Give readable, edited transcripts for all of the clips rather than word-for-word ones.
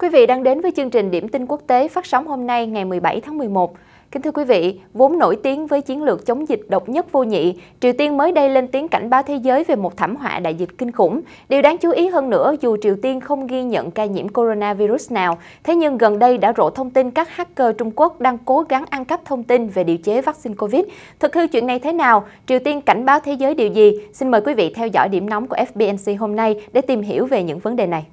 Quý vị đang đến với chương trình Điểm tin quốc tế phát sóng hôm nay ngày 17 tháng 11. Kính thưa quý vị, vốn nổi tiếng với chiến lược chống dịch độc nhất vô nhị, Triều Tiên mới đây lên tiếng cảnh báo thế giới về một thảm họa đại dịch kinh khủng. Điều đáng chú ý hơn nữa, dù Triều Tiên không ghi nhận ca nhiễm coronavirus nào, thế nhưng gần đây đã rộ thông tin các hacker Trung Quốc đang cố gắng ăn cắp thông tin về điều chế vaccine Covid. Thực hư chuyện này thế nào? Triều Tiên cảnh báo thế giới điều gì? Xin mời quý vị theo dõi điểm nóng của FBNC hôm nay để tìm hiểu về những vấn đề này.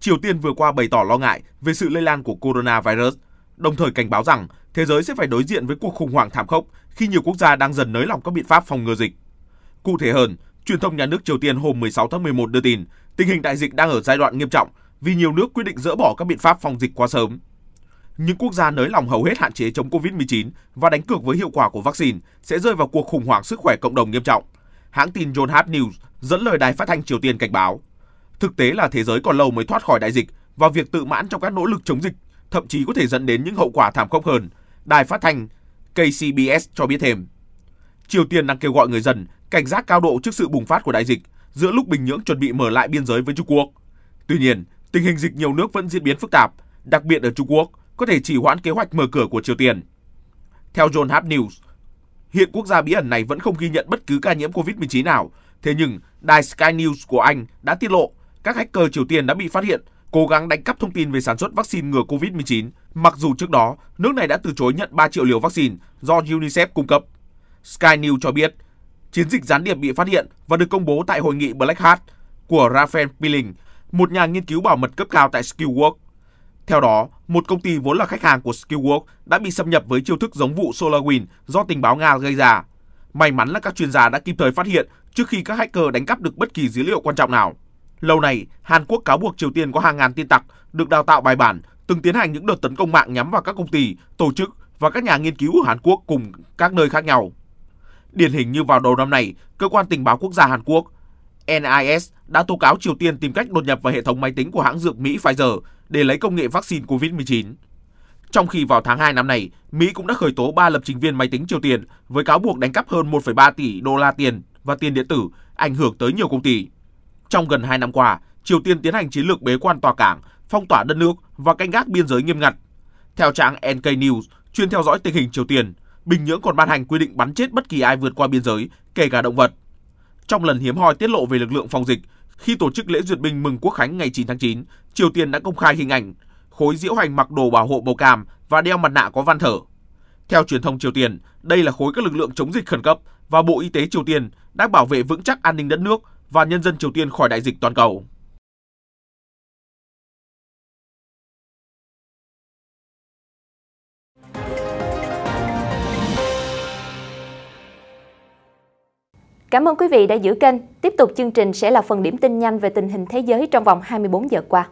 Triều Tiên vừa qua bày tỏ lo ngại về sự lây lan của coronavirus, đồng thời cảnh báo rằng thế giới sẽ phải đối diện với cuộc khủng hoảng thảm khốc khi nhiều quốc gia đang dần nới lỏng các biện pháp phòng ngừa dịch. Cụ thể hơn, truyền thông nhà nước Triều Tiên hôm 16 tháng 11 đưa tin tình hình đại dịch đang ở giai đoạn nghiêm trọng vì nhiều nước quyết định dỡ bỏ các biện pháp phòng dịch quá sớm. Những quốc gia nới lỏng hầu hết hạn chế chống Covid-19 và đánh cược với hiệu quả của vaccine sẽ rơi vào cuộc khủng hoảng sức khỏe cộng đồng nghiêm trọng. Hãng tin Yonhap News dẫn lời đài phát thanh Triều Tiên cảnh báo. Thực tế là thế giới còn lâu mới thoát khỏi đại dịch và việc tự mãn trong các nỗ lực chống dịch thậm chí có thể dẫn đến những hậu quả thảm khốc hơn, đài phát thanh KCBS cho biết thêm. Triều Tiên đang kêu gọi người dân cảnh giác cao độ trước sự bùng phát của đại dịch giữa lúc Bình Nhưỡng chuẩn bị mở lại biên giới với Trung Quốc. Tuy nhiên, tình hình dịch nhiều nước vẫn diễn biến phức tạp, đặc biệt ở Trung Quốc, có thể trì hoãn kế hoạch mở cửa của Triều Tiên. Theo Yonhap News, hiện quốc gia bí ẩn này vẫn không ghi nhận bất cứ ca nhiễm Covid-19 nào, thế nhưng đài Sky News của Anh đã tiết lộ các hacker Triều Tiên đã bị phát hiện cố gắng đánh cắp thông tin về sản xuất vaccine ngừa Covid-19, mặc dù trước đó nước này đã từ chối nhận 3 triệu liều vaccine do UNICEF cung cấp. Sky News cho biết, chiến dịch gián điệp bị phát hiện và được công bố tại hội nghị Black Hat của Raphael Pilling, một nhà nghiên cứu bảo mật cấp cao tại Skillwork. Theo đó, một công ty vốn là khách hàng của Skillwork đã bị xâm nhập với chiêu thức giống vụ SolarWinds do tình báo Nga gây ra. May mắn là các chuyên gia đã kịp thời phát hiện trước khi các hacker đánh cắp được bất kỳ dữ liệu quan trọng nào. Lâu nay, Hàn Quốc cáo buộc Triều Tiên có hàng ngàn tin tặc được đào tạo bài bản, từng tiến hành những đợt tấn công mạng nhắm vào các công ty, tổ chức và các nhà nghiên cứu ở Hàn Quốc cùng các nơi khác nhau. Điển hình như vào đầu năm này, Cơ quan Tình báo Quốc gia Hàn Quốc NIS đã tố cáo Triều Tiên tìm cách đột nhập vào hệ thống máy tính của hãng dược Mỹ Pfizer để lấy công nghệ vaccine COVID-19. Trong khi vào tháng 2 năm nay, Mỹ cũng đã khởi tố 3 lập trình viên máy tính Triều Tiên với cáo buộc đánh cắp hơn 1,3 tỷ đô la tiền và tiền điện tử, ảnh hưởng tới nhiều công ty. Trong gần 2 năm qua, Triều Tiên tiến hành chiến lược bế quan tòa cảng, phong tỏa đất nước và canh gác biên giới nghiêm ngặt. Theo trang NK News, chuyên theo dõi tình hình Triều Tiên, Bình Nhưỡng còn ban hành quy định bắn chết bất kỳ ai vượt qua biên giới, kể cả động vật. Trong lần hiếm hoi tiết lộ về lực lượng phòng dịch, khi tổ chức lễ duyệt binh mừng Quốc khánh ngày 9 tháng 9, Triều Tiên đã công khai hình ảnh khối diễu hành mặc đồ bảo hộ màu cam và đeo mặt nạ có van thở. Theo truyền thông Triều Tiên, đây là khối các lực lượng chống dịch khẩn cấp và Bộ Y tế Triều Tiên đang bảo vệ vững chắc an ninh đất nước và nhân dân Triều Tiên khỏi đại dịch toàn cầu. Cảm ơn quý vị đã giữ kênh. Tiếp tục chương trình sẽ là phần điểm tin nhanh về tình hình thế giới trong vòng 24 giờ qua.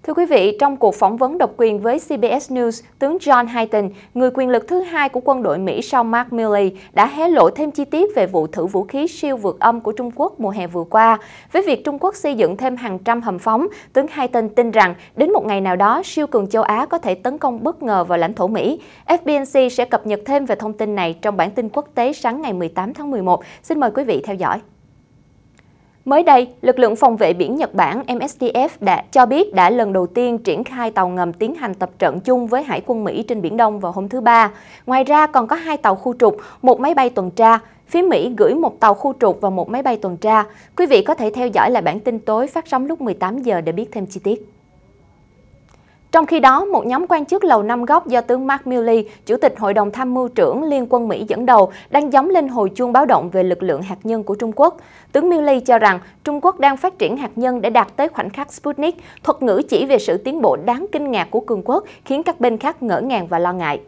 Thưa quý vị, trong cuộc phỏng vấn độc quyền với CBS News, tướng John Hayton, người quyền lực thứ hai của quân đội Mỹ sau Mark Milley, đã hé lộ thêm chi tiết về vụ thử vũ khí siêu vượt âm của Trung Quốc mùa hè vừa qua. Với việc Trung Quốc xây dựng thêm hàng trăm hầm phóng, tướng Hayton tin rằng đến một ngày nào đó, siêu cường châu Á có thể tấn công bất ngờ vào lãnh thổ Mỹ. FBNC sẽ cập nhật thêm về thông tin này trong bản tin quốc tế sáng ngày 18 tháng 11. Xin mời quý vị theo dõi. Mới đây, lực lượng phòng vệ biển Nhật Bản MSDF đã cho biết đã lần đầu tiên triển khai tàu ngầm tiến hành tập trận chung với Hải quân Mỹ trên Biển Đông vào hôm thứ Ba. Ngoài ra còn có 2 tàu khu trục, 1 máy bay tuần tra. Phía Mỹ gửi 1 tàu khu trục và 1 máy bay tuần tra. Quý vị có thể theo dõi lại bản tin tối phát sóng lúc 18 giờ để biết thêm chi tiết. Trong khi đó, một nhóm quan chức Lầu Năm Góc do tướng Mark Milley, Chủ tịch Hội đồng Tham mưu trưởng Liên quân Mỹ dẫn đầu, đang gióng lên hồi chuông báo động về lực lượng hạt nhân của Trung Quốc. Tướng Milley cho rằng Trung Quốc đang phát triển hạt nhân để đạt tới khoảnh khắc Sputnik, thuật ngữ chỉ về sự tiến bộ đáng kinh ngạc của cường quốc, khiến các bên khác ngỡ ngàng và lo ngại.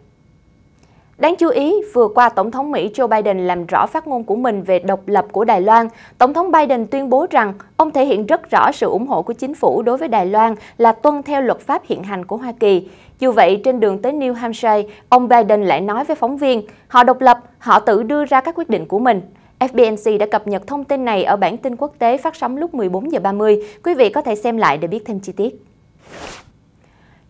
Đáng chú ý, vừa qua Tổng thống Mỹ Joe Biden làm rõ phát ngôn của mình về độc lập của Đài Loan. Tổng thống Biden tuyên bố rằng ông thể hiện rất rõ sự ủng hộ của chính phủ đối với Đài Loan là tuân theo luật pháp hiện hành của Hoa Kỳ. Dù vậy, trên đường tới New Hampshire, ông Biden lại nói với phóng viên, họ độc lập, họ tự đưa ra các quyết định của mình. FBNC đã cập nhật thông tin này ở bản tin quốc tế phát sóng lúc 14 giờ 30. Quý vị có thể xem lại để biết thêm chi tiết.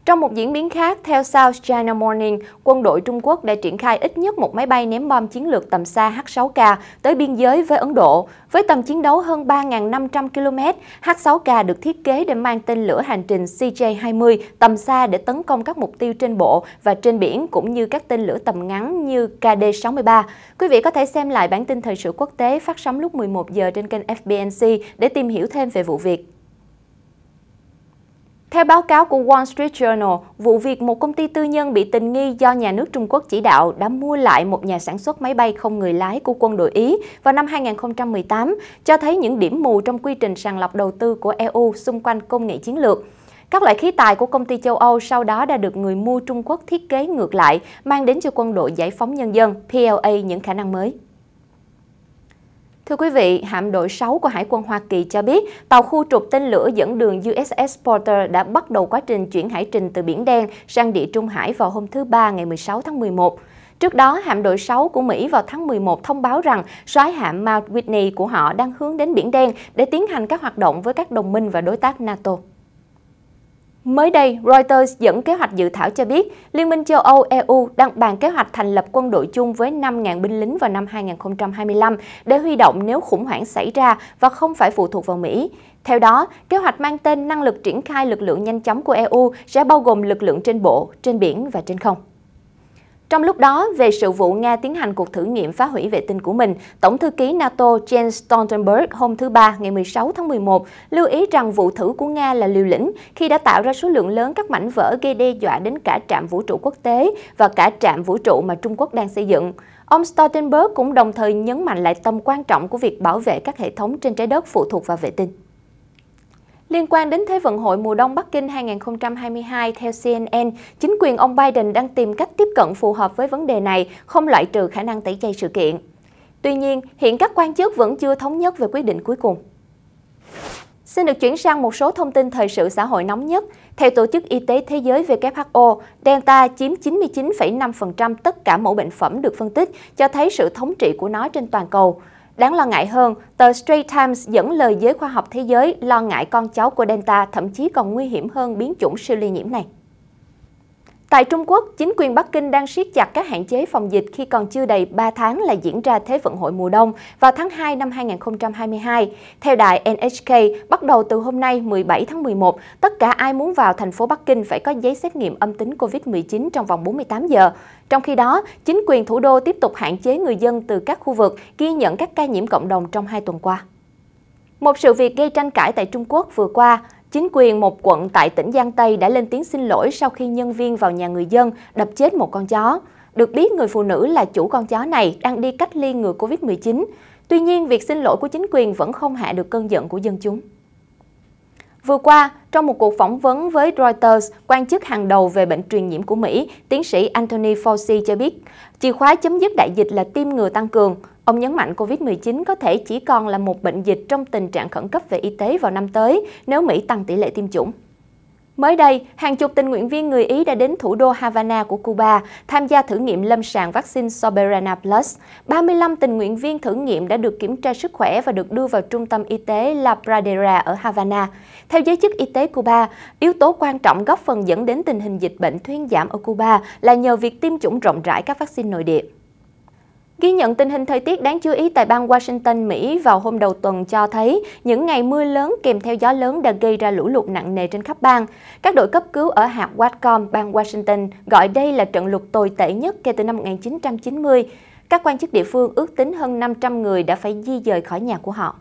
Trong một diễn biến khác, theo South China Morning, quân đội Trung Quốc đã triển khai ít nhất một máy bay ném bom chiến lược tầm xa H-6K tới biên giới với Ấn Độ. Với tầm chiến đấu hơn 3.500 km, H-6K được thiết kế để mang tên lửa hành trình CJ-20 tầm xa để tấn công các mục tiêu trên bộ và trên biển, cũng như các tên lửa tầm ngắn như KD-63. Quý vị có thể xem lại bản tin thời sự quốc tế phát sóng lúc 11 giờ trên kênh FBNC để tìm hiểu thêm về vụ việc. Theo báo cáo của Wall Street Journal, vụ việc một công ty tư nhân bị tình nghi do nhà nước Trung Quốc chỉ đạo đã mua lại một nhà sản xuất máy bay không người lái của quân đội Ý vào năm 2018 cho thấy những điểm mù trong quy trình sàng lọc đầu tư của EU xung quanh công nghệ chiến lược. Các loại khí tài của công ty châu Âu sau đó đã được người mua Trung Quốc thiết kế ngược lại, mang đến cho quân đội giải phóng nhân dân PLA những khả năng mới. Thưa quý vị, hạm đội 6 của Hải quân Hoa Kỳ cho biết tàu khu trục tên lửa dẫn đường USS Porter đã bắt đầu quá trình chuyển hải trình từ Biển Đen sang Địa Trung Hải vào hôm thứ Ba ngày 16 tháng 11. Trước đó, hạm đội 6 của Mỹ vào tháng 11 thông báo rằng soái hạm Mount Whitney của họ đang hướng đến Biển Đen để tiến hành các hoạt động với các đồng minh và đối tác NATO. Mới đây, Reuters dẫn kế hoạch dự thảo cho biết Liên minh châu Âu EU đang bàn kế hoạch thành lập quân đội chung với 5.000 binh lính vào năm 2025 để huy động nếu khủng hoảng xảy ra và không phải phụ thuộc vào Mỹ. Theo đó, kế hoạch mang tên năng lực triển khai lực lượng nhanh chóng của EU sẽ bao gồm lực lượng trên bộ, trên biển và trên không. Trong lúc đó, về sự vụ Nga tiến hành cuộc thử nghiệm phá hủy vệ tinh của mình, Tổng thư ký NATO Jens Stoltenberg hôm thứ Ba ngày 16 tháng 11 lưu ý rằng vụ thử của Nga là liều lĩnh khi đã tạo ra số lượng lớn các mảnh vỡ gây đe dọa đến cả trạm vũ trụ quốc tế và cả trạm vũ trụ mà Trung Quốc đang xây dựng. Ông Stoltenberg cũng đồng thời nhấn mạnh lại tầm quan trọng của việc bảo vệ các hệ thống trên trái đất phụ thuộc vào vệ tinh. Liên quan đến Thế vận hội mùa đông Bắc Kinh 2022, theo CNN, chính quyền ông Biden đang tìm cách tiếp cận phù hợp với vấn đề này, không loại trừ khả năng tẩy chay sự kiện. Tuy nhiên, hiện các quan chức vẫn chưa thống nhất về quyết định cuối cùng. Xin được chuyển sang một số thông tin thời sự xã hội nóng nhất. Theo Tổ chức Y tế Thế giới WHO, Delta chiếm 99,5% tất cả mẫu bệnh phẩm được phân tích, cho thấy sự thống trị của nó trên toàn cầu. Đáng lo ngại hơn, tờ Straits Times dẫn lời giới khoa học thế giới lo ngại con cháu của Delta thậm chí còn nguy hiểm hơn biến chủng siêu lây nhiễm này. Tại Trung Quốc, chính quyền Bắc Kinh đang siết chặt các hạn chế phòng dịch khi còn chưa đầy 3 tháng là diễn ra Thế vận hội mùa đông vào tháng 2 năm 2022. Theo đài NHK, bắt đầu từ hôm nay 17 tháng 11, tất cả ai muốn vào thành phố Bắc Kinh phải có giấy xét nghiệm âm tính COVID-19 trong vòng 48 giờ. Trong khi đó, chính quyền thủ đô tiếp tục hạn chế người dân từ các khu vực ghi nhận các ca nhiễm cộng đồng trong 2 tuần qua. Một sự việc gây tranh cãi tại Trung Quốc vừa qua, chính quyền một quận tại tỉnh Giang Tây đã lên tiếng xin lỗi sau khi nhân viên vào nhà người dân đập chết một con chó. Được biết, người phụ nữ là chủ con chó này đang đi cách ly ngừa COVID-19. Tuy nhiên, việc xin lỗi của chính quyền vẫn không hạ được cơn giận của dân chúng. Vừa qua, trong một cuộc phỏng vấn với Reuters, quan chức hàng đầu về bệnh truyền nhiễm của Mỹ, tiến sĩ Anthony Fauci cho biết, chìa khóa chấm dứt đại dịch là tiêm ngừa tăng cường. Ông nhấn mạnh COVID-19 có thể chỉ còn là một bệnh dịch trong tình trạng khẩn cấp về y tế vào năm tới nếu Mỹ tăng tỷ lệ tiêm chủng. Mới đây, hàng chục tình nguyện viên người Ý đã đến thủ đô Havana của Cuba tham gia thử nghiệm lâm sàng vaccine Soberana Plus. 35 tình nguyện viên thử nghiệm đã được kiểm tra sức khỏe và được đưa vào trung tâm y tế La Pradera ở Havana. Theo giới chức y tế Cuba, yếu tố quan trọng góp phần dẫn đến tình hình dịch bệnh thuyên giảm ở Cuba là nhờ việc tiêm chủng rộng rãi các vaccine nội địa. Ghi nhận tình hình thời tiết đáng chú ý tại bang Washington, Mỹ vào hôm đầu tuần cho thấy những ngày mưa lớn kèm theo gió lớn đã gây ra lũ lụt nặng nề trên khắp bang. Các đội cấp cứu ở hạt Whatcom, bang Washington gọi đây là trận lụt tồi tệ nhất kể từ năm 1990. Các quan chức địa phương ước tính hơn 500 người đã phải di dời khỏi nhà của họ.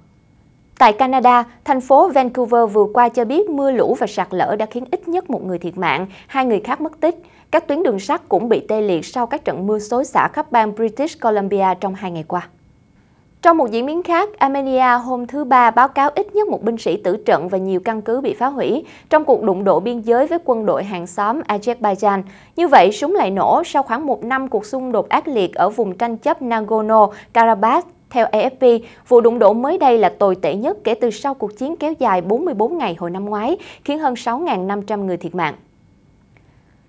Tại Canada, thành phố Vancouver vừa qua cho biết mưa lũ và sạt lở đã khiến ít nhất một người thiệt mạng, 2 người khác mất tích. Các tuyến đường sắt cũng bị tê liệt sau các trận mưa xối xả khắp bang British Columbia trong 2 ngày qua. Trong một diễn biến khác, Armenia hôm thứ Ba báo cáo ít nhất một binh sĩ tử trận và nhiều căn cứ bị phá hủy trong cuộc đụng độ biên giới với quân đội hàng xóm Azerbaijan. Như vậy, súng lại nổ sau khoảng 1 năm cuộc xung đột ác liệt ở vùng tranh chấp Nagorno-Karabakh. Theo AFP, vụ đụng độ mới đây là tồi tệ nhất kể từ sau cuộc chiến kéo dài 44 ngày hồi năm ngoái, khiến hơn 6.500 người thiệt mạng.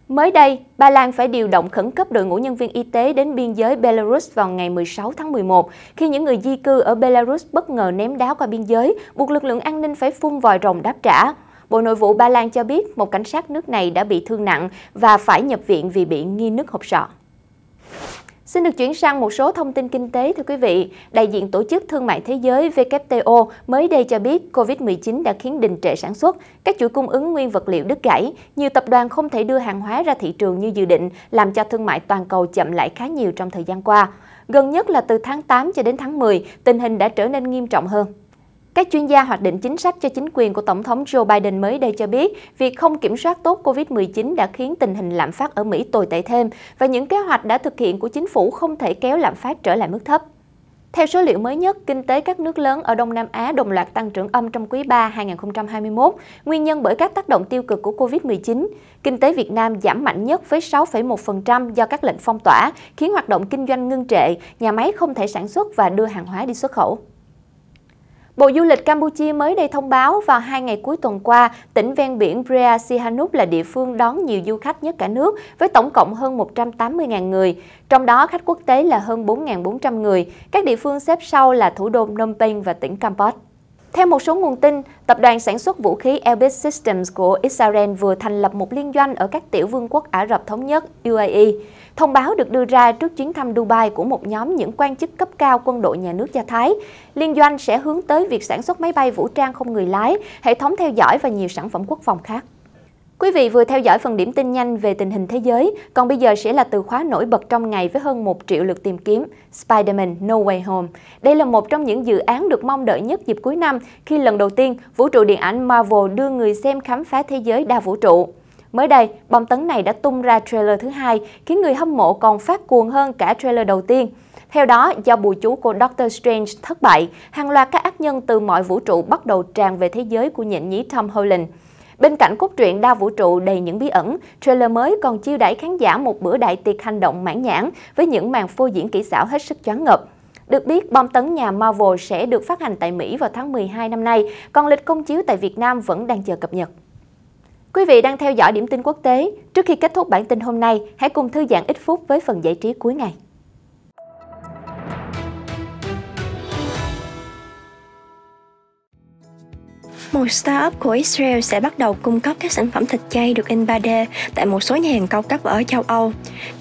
Mới đây, Ba Lan phải điều động khẩn cấp đội ngũ nhân viên y tế đến biên giới Belarus vào ngày 16 tháng 11, khi những người di cư ở Belarus bất ngờ ném đá qua biên giới, buộc lực lượng an ninh phải phun vòi rồng đáp trả. Bộ Nội vụ Ba Lan cho biết một cảnh sát nước này đã bị thương nặng và phải nhập viện vì bị nghi nứt hộp sọ. Xin được chuyển sang một số thông tin kinh tế, thưa quý vị. Đại diện Tổ chức Thương mại Thế giới WTO mới đây cho biết COVID-19 đã khiến đình trệ sản xuất, các chuỗi cung ứng nguyên vật liệu đứt gãy, nhiều tập đoàn không thể đưa hàng hóa ra thị trường như dự định, làm cho thương mại toàn cầu chậm lại khá nhiều trong thời gian qua. Gần nhất là từ tháng 8 cho đến tháng 10, tình hình đã trở nên nghiêm trọng hơn. Các chuyên gia hoạch định chính sách cho chính quyền của Tổng thống Joe Biden mới đây cho biết, việc không kiểm soát tốt COVID-19 đã khiến tình hình lạm phát ở Mỹ tồi tệ thêm và những kế hoạch đã thực hiện của chính phủ không thể kéo lạm phát trở lại mức thấp. Theo số liệu mới nhất, kinh tế các nước lớn ở Đông Nam Á đồng loạt tăng trưởng âm trong quý 3 2021, nguyên nhân bởi các tác động tiêu cực của COVID-19. Kinh tế Việt Nam giảm mạnh nhất với 6,1% do các lệnh phong tỏa, khiến hoạt động kinh doanh ngưng trệ, nhà máy không thể sản xuất và đưa hàng hóa đi xuất khẩu. Bộ Du lịch Campuchia mới đây thông báo vào 2 ngày cuối tuần qua, tỉnh ven biển Prea Sihanouk là địa phương đón nhiều du khách nhất cả nước với tổng cộng hơn 180.000 người, trong đó khách quốc tế là hơn 4.400 người. Các địa phương xếp sau là thủ đô Phnom Penh và tỉnh Kampot. Theo một số nguồn tin, tập đoàn sản xuất vũ khí Elbit Systems của Israel vừa thành lập một liên doanh ở các tiểu vương quốc Ả Rập Thống Nhất UAE. Thông báo được đưa ra trước chuyến thăm Dubai của một nhóm những quan chức cấp cao quân đội nhà nước Do Thái. Liên doanh sẽ hướng tới việc sản xuất máy bay vũ trang không người lái, hệ thống theo dõi và nhiều sản phẩm quốc phòng khác. Quý vị vừa theo dõi phần điểm tin nhanh về tình hình thế giới, còn bây giờ sẽ là từ khóa nổi bật trong ngày với hơn 1 triệu lượt tìm kiếm, Spider-Man No Way Home. Đây là một trong những dự án được mong đợi nhất dịp cuối năm, khi lần đầu tiên vũ trụ điện ảnh Marvel đưa người xem khám phá thế giới đa vũ trụ. Mới đây, bom tấn này đã tung ra trailer thứ hai, khiến người hâm mộ còn phát cuồng hơn cả trailer đầu tiên. Theo đó, do bùa chú của Doctor Strange thất bại, hàng loạt các ác nhân từ mọi vũ trụ bắt đầu tràn về thế giới của nhện nhí Tom Holland. Bên cạnh cốt truyện đa vũ trụ đầy những bí ẩn, trailer mới còn chiêu đãi khán giả một bữa đại tiệc hành động mãn nhãn với những màn phô diễn kỹ xảo hết sức choáng ngợp. Được biết, bom tấn nhà Marvel sẽ được phát hành tại Mỹ vào tháng 12 năm nay, còn lịch công chiếu tại Việt Nam vẫn đang chờ cập nhật. Quý vị đang theo dõi điểm tin quốc tế. Trước khi kết thúc bản tin hôm nay, hãy cùng thư giãn ít phút với phần giải trí cuối ngày. Một startup của Israel sẽ bắt đầu cung cấp các sản phẩm thịt chay được in 3D tại một số nhà hàng cao cấp ở châu Âu.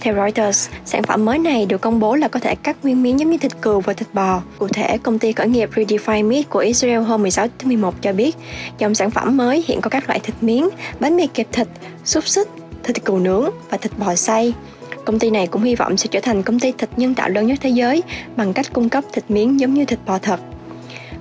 Theo Reuters, sản phẩm mới này được công bố là có thể cắt nguyên miếng giống như thịt cừu và thịt bò. Cụ thể, công ty khởi nghiệp Redefine Meat của Israel hôm 16 tháng 11 cho biết, dòng sản phẩm mới hiện có các loại thịt miếng, bánh mì kẹp thịt, xúc xích, thịt cừu nướng và thịt bò xay. Công ty này cũng hy vọng sẽ trở thành công ty thịt nhân tạo lớn nhất thế giới bằng cách cung cấp thịt miếng giống như thịt bò thật.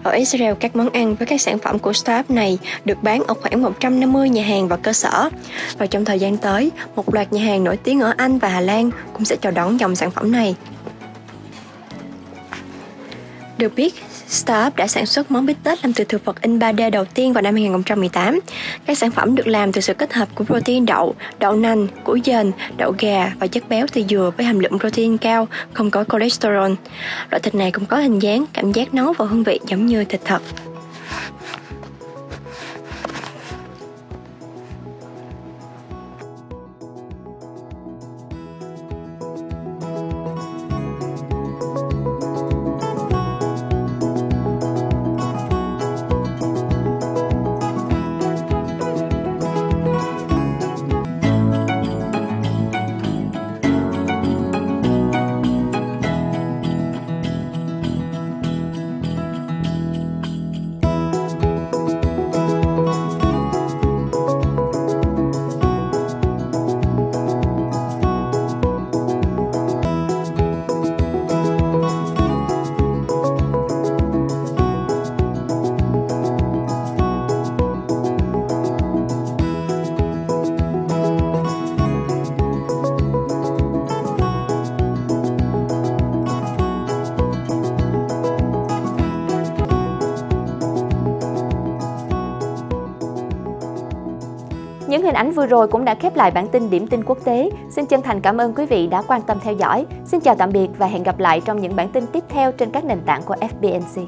Ở Israel, các món ăn với các sản phẩm của startup này được bán ở khoảng 150 nhà hàng và cơ sở. Và trong thời gian tới, một loạt nhà hàng nổi tiếng ở Anh và Hà Lan cũng sẽ chào đón dòng sản phẩm này. Được biết, startup đã sản xuất món bít tết làm từ thực vật in 3D đầu tiên vào năm 2018. Các sản phẩm được làm từ sự kết hợp của protein đậu, đậu nành, củ dền, đậu gà và chất béo từ dừa với hàm lượng protein cao, không có cholesterol. Loại thịt này cũng có hình dáng, cảm giác nấu và hương vị giống như thịt thật. Những hình ảnh vừa rồi cũng đã khép lại bản tin điểm tin quốc tế. Xin chân thành cảm ơn quý vị đã quan tâm theo dõi. Xin chào tạm biệt và hẹn gặp lại trong những bản tin tiếp theo trên các nền tảng của FBNC.